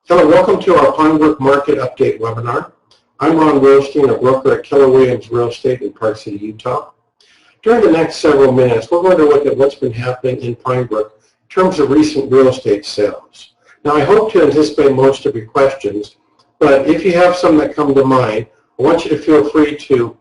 Hello, welcome to our Pinebrook Market Update webinar. I'm Ron Rothstein, a broker at Keller Williams Real Estate in Park City, Utah. During the next several minutes, we're going to look at what's been happening in Pinebrook in terms of recent real estate sales. Now, I hope to anticipate most of your questions, but if you have some that come to mind, I want you to feel free to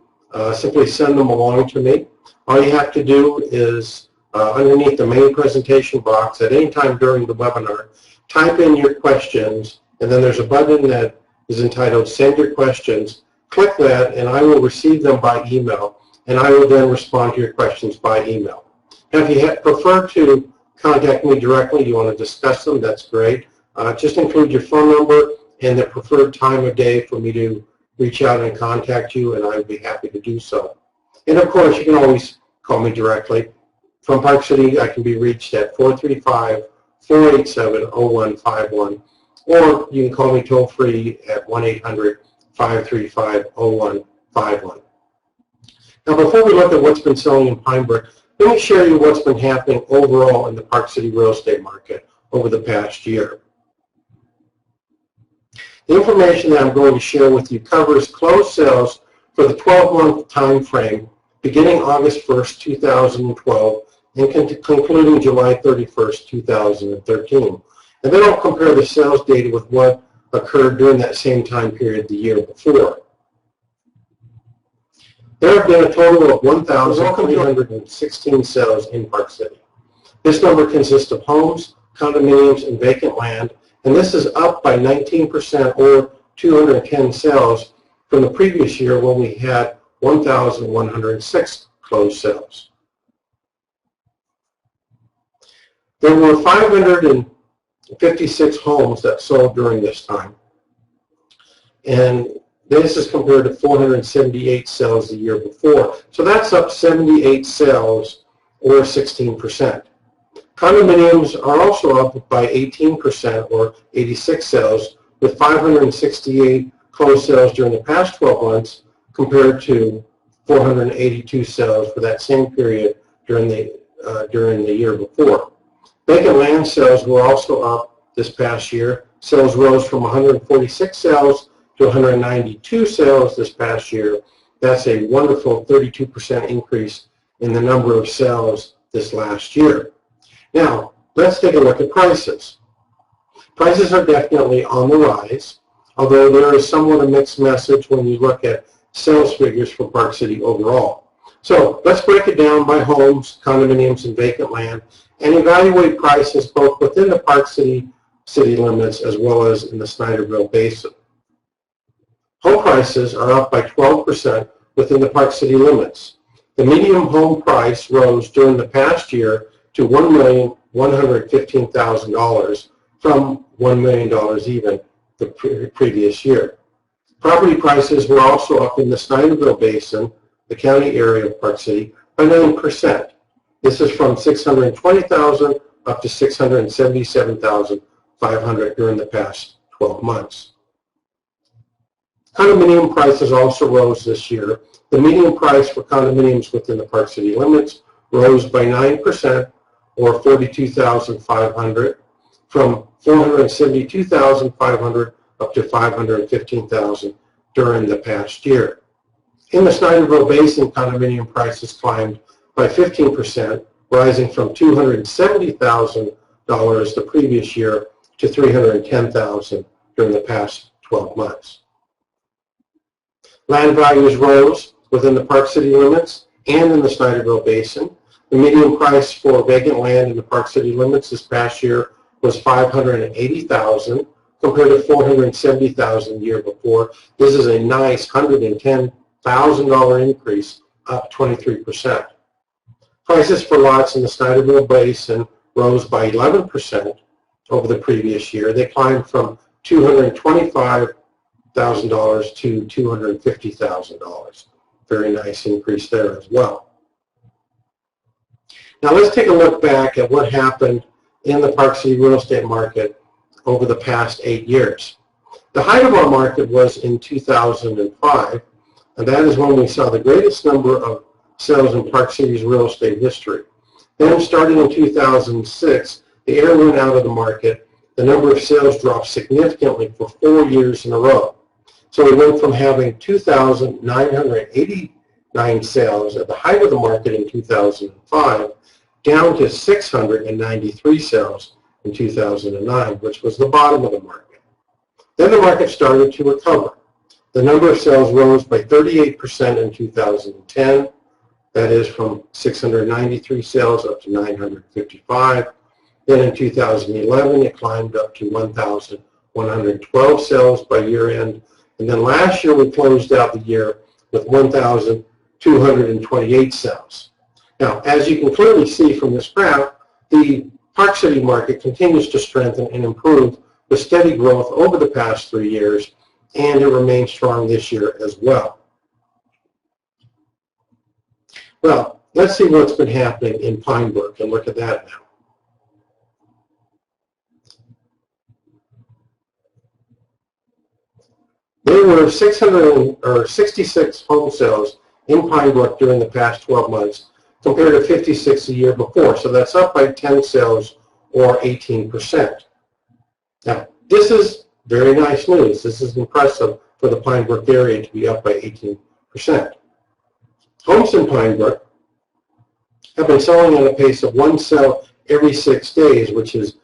simply send them along to me. All you have to do is underneath the main presentation box at any time during the webinar, type in your questions, and then there's a button that is entitled Send Your Questions. Click that, and I will receive them by email, and I will then respond to your questions by email. Now, if you prefer to contact me directly, you want to discuss them, that's great. Just include your phone number and the preferred time of day for me to reach out and contact you, and I would be happy to do so. And of course, you can always call me directly. From Park City, I can be reached at 435-487-0151, or you can call me toll-free at 1-800-535-0151. Now, before we look at what's been selling in Pinebrook, let me share you what's been happening overall in the Park City real estate market over the past year. The information that I'm going to share with you covers closed sales for the 12-month time frame beginning August 1st, 2012, and concluding July 31st, 2013. And then I'll compare the sales data with what occurred during that same time period the year before. There have been a total of 1,316 sales in Park City. This number consists of homes, condominiums, and vacant land, and this is up by 19% or 210 sales from the previous year when we had 1,106 closed sales. There were 556 homes that sold during this time, and this is compared to 478 sales the year before. So that's up 78 sales or 16%. Condominiums are also up by 18% or 86 sales, with 568 closed sales during the past 12 months compared to 482 sales for that same period during the year before. Vacant land sales were also up this past year. Sales rose from 146 sales to 192 sales this past year. That's a wonderful 32% increase in the number of sales this last year. Now, let's take a look at prices. Prices are definitely on the rise, although there is somewhat a mixed message when you look at sales figures for Park City overall. So let's break it down by homes, condominiums, and vacant land, and evaluate prices both within the Park City limits as well as in the Snyderville Basin. Home prices are up by 12% within the Park City limits. The median home price rose during the past year to $1,115,000 from $1 million even the previous year. Property prices were also up in the Snyderville Basin, the county area of Park City, by 9%. This is from $620,000 up to $677,500 during the past 12 months. Condominium prices also rose this year. The median price for condominiums within the Park City limits rose by 9% or $42,500 from $472,500 up to $515,000 during the past year. In the Snyderville Basin, condominium prices climbed by 15%, rising from $270,000 the previous year to $310,000 during the past 12 months. Land values rose within the Park City limits and in the Snyderville Basin. The median price for vacant land in the Park City limits this past year was $580,000 compared to $470,000 the year before. This is a nice $110,000 increase, up 23%. Prices for lots in the Snyderville Basin rose by 11% over the previous year. They climbed from $225,000 to $250,000. Very nice increase there as well. Now let's take a look back at what happened in the Park City real estate market over the past 8 years. The height of our market was in 2005, and that is when we saw the greatest number of sales in Park City's real estate history. Then starting in 2006, the air went out of the market the number of sales dropped significantly for 4 years in a row. So we went from having 2,989 sales at the height of the market in 2005 down to 693 sales in 2009, which was the bottom of the market. Then the market started to recover. The number of sales rose by 38% in 2010. That is from 693 sales up to 955. Then in 2011, it climbed up to 1,112 sales by year end. And then last year, we closed out the year with 1,228 sales. Now, as you can clearly see from this graph, the Park City market continues to strengthen and improve with steady growth over the past 3 years, and it remains strong this year as well. Well, let's see what's been happening in Pinebrook and look at that now. There were 66 home sales in Pinebrook during the past 12 months compared to 56 a year before. So that's up by 10 sales or 18%. Now, this is very nice news. This is impressive for the Pinebrook area to be up by 18%. Homes in Pinebrook have been selling at a pace of 1 sale every 6 days, which is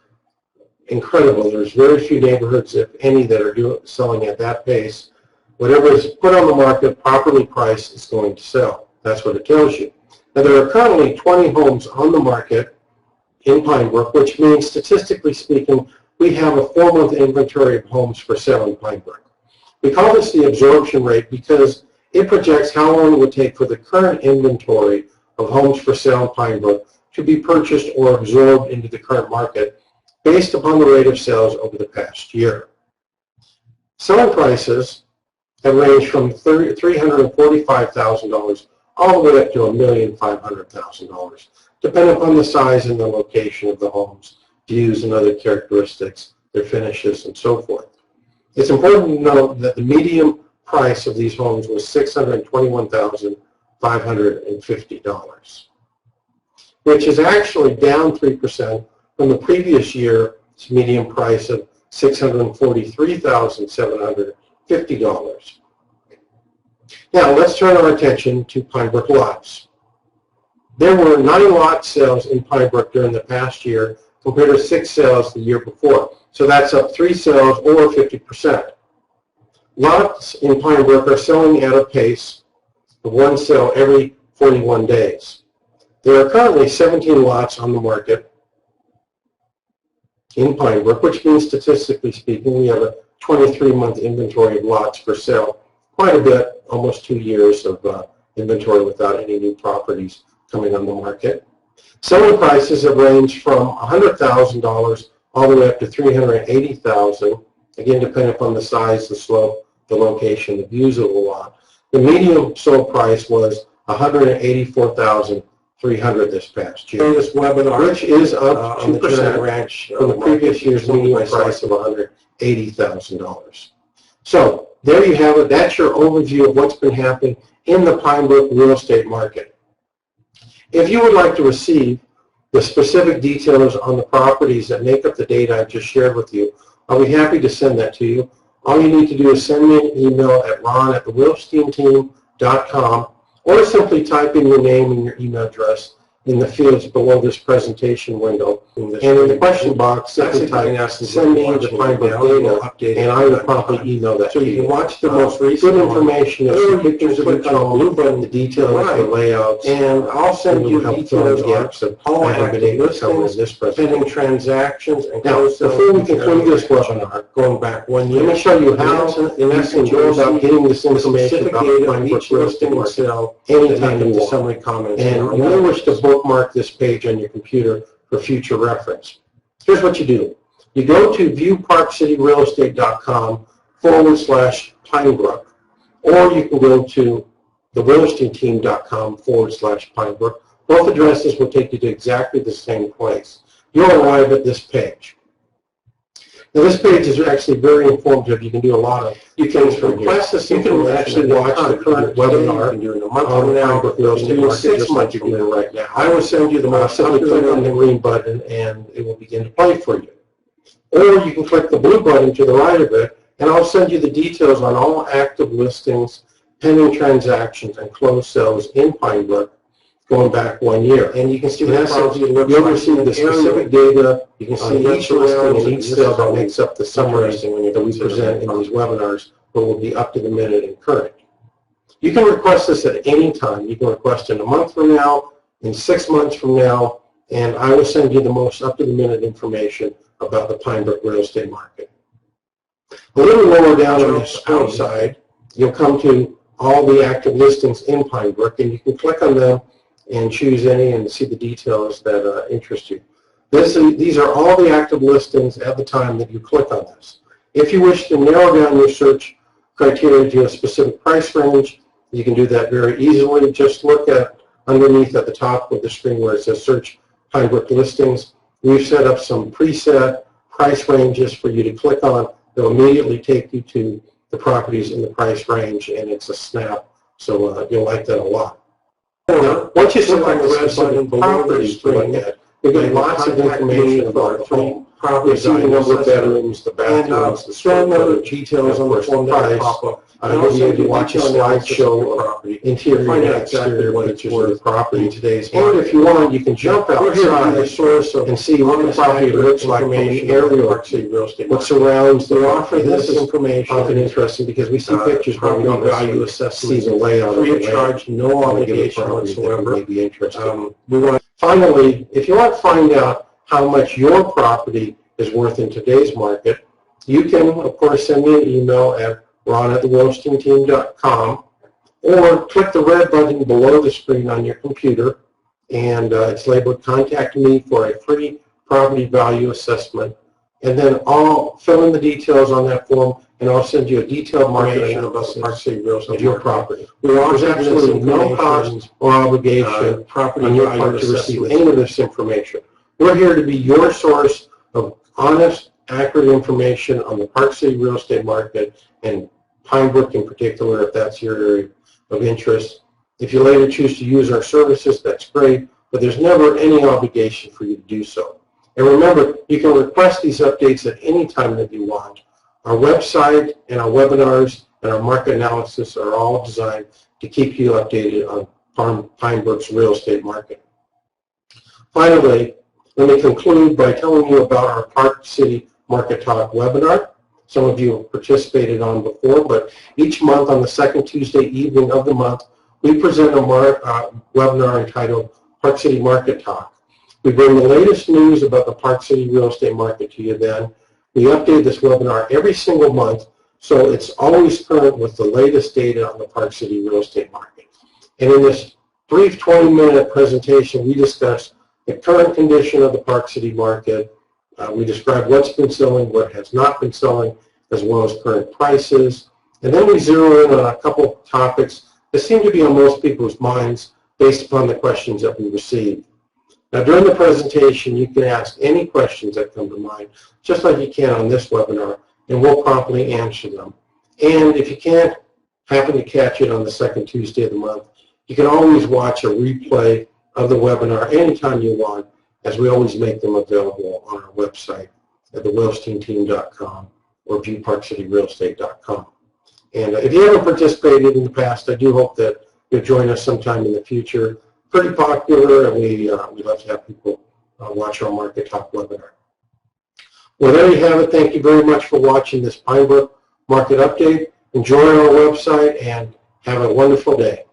incredible. There's very few neighborhoods, if any, that are selling at that pace. Whatever is put on the market, properly priced, is going to sell. That's what it tells you. Now, there are currently 20 homes on the market in Pinebrook, which means, statistically speaking, we have a 4-month inventory of homes for sale in Pinebrook. We call this the absorption rate because it projects how long it would take for the current inventory of homes for sale in Pinebrook to be purchased or absorbed into the current market based upon the rate of sales over the past year. Selling prices have ranged from $345,000 all the way up to $1,500,000, depending upon the size and the location of the homes, views and other characteristics, their finishes, and so forth. It's important to note that the median price of these homes was $621,550, which is actually down 3% from the previous year's median price of $643,750. Now, let's turn our attention to Pinebrook lots. There were 9 lot sales in Pinebrook during the past year compared to 6 sales the year before. So that's up 3 sales or 50%. Lots in Pinebrook are selling at a pace of 1 sale every 41 days. There are currently 17 lots on the market in Pinebrook, which means, statistically speaking, we have a 23-month inventory of lots for sale. Quite a bit, almost 2 years of inventory without any new properties coming on the market. Selling prices have ranged from $100,000 all the way up to $380,000, again, depending upon the size, the slope, the location, the views of the lot. The median sold price was $184,300 this past year. This webinar, which is up 2% ranch from the previous year's median price of $180,000. So there you have it. That's your overview of what's been happening in the Pinebrook real estate market. If you would like to receive the specific details on the properties that make up the data I just shared with you, I'll be happy to send that to you. All you need to do is send me an email at ron@thewilsteinteam.com, or simply type in your name and your email address in the fields below this presentation window. And in the question box, simply type, send me the Pinebrook data, and I will promptly email that to you. So you can watch the most recent information, the pictures of each home, the details, the layouts, and I'll send you details gaps of all active listings, pending transactions, and now, before we conclude this webinar, going back 1 year, let me show you how, in essence, go about getting this information about Pinebrook real estate market anytime you want. Summary comments, and you may wish to bookmark this page on your computer for future reference. Here's what you do. You go to BuyParkCity.com/Pinebrook, or you can go to thewilsteinteam.com/Pinebrook. Both addresses will take you to exactly the same place. You'll arrive at this page. Now, this page is actually very informative. You can do a lot of things from here. You can actually watch the current webinar on the Pinebrook real estate market, just like you're doing right now. I will send you the most. Simply click on the green button, and it will begin to play for you. Or you can click the blue button to the right of it, and I'll send you the details on all active listings, pending transactions, and closed sales in Pinebrook going back 1 year. And you can see what you'll receive the specific data. You can see each listing and each sale that makes up the summary that we present in these webinars, but will be up to the minute and current. You can request this at any time. You can request in a month from now, in 6 months from now, and I will send you the most up-to-the-minute information about the Pinebrook real estate market. A little lower down on the screen side, you'll come to all the active listings in Pinebrook, and you can click on them and choose any and see the details that interest you. These are all the active listings at the time that you click on this. If you wish to narrow down your search criteria to a specific price range, you can do that very easily. Just look at underneath at the top of the screen where it says Search Pinebrook Listings. We've set up some preset price ranges for you to click on. They'll immediately take you to the properties in the price range, and it's a snap, so you'll like that a lot. Now, once you select the red button below the screen, you'll get lots of information about the property, the number of bedrooms, the bathrooms, the square footage, details on the form that pop up. You'll be able to watch a slideshow of interior and exterior pictures of the property today's. And if you want, you can jump outside the source and see what the property looks like from the aerial, what surrounds the property. This is information often interesting because we see pictures where we don't value assessments, see the layout free of charge, no obligation whatsoever. May be interesting. Finally, if you want to find out how much your property is worth in today's market, you can, of course, send me an email at ron@thewellstingteam.com, or click the red button below the screen on your computer, and it's labeled Contact Me for a free property value assessment. And then I'll fill in the details on that form, and I'll send you a detailed marketing about the Park City real estate of your property. There's absolutely no cost or obligation on your part to receive any of this information. We're here to be your source of honest, accurate information on the Park City real estate market, and Pinebrook in particular, if that's your area of interest. If you later choose to use our services, that's great, but there's never any obligation for you to do so. And remember, you can request these updates at any time that you want. Our website and our webinars and our market analysis are all designed to keep you updated on Pinebrook's real estate market. Finally, let me conclude by telling you about our Park City Market Talk webinar. Some of you have participated on before, but each month on the second Tuesday evening of the month, we present a webinar entitled Park City Market Talk. We bring the latest news about the Park City real estate market to you then. We update this webinar every single month, so it's always current with the latest data on the Park City real estate market. And in this brief 20-minute presentation, we discuss the current condition of the Park City market. We describe what's been selling, what has not been selling, as well as current prices. And then we zero in on a couple of topics that seem to be on most people's minds based upon the questions that we receive. Now, during the presentation, you can ask any questions that come to mind, just like you can on this webinar, and we'll promptly answer them. And if you can't happen to catch it on the second Tuesday of the month, you can always watch a replay of the webinar anytime you want, as we always make them available on our website at thewellstingteam.com or BuyParkCityRealEstate.com. And if you haven't participated in the past, I do hope that you'll join us sometime in the future. Pretty popular, and we love to have people watch our Market Talk webinar. Well, there you have it. Thank you very much for watching this Pinebrook Market Update. Enjoy our website and have a wonderful day.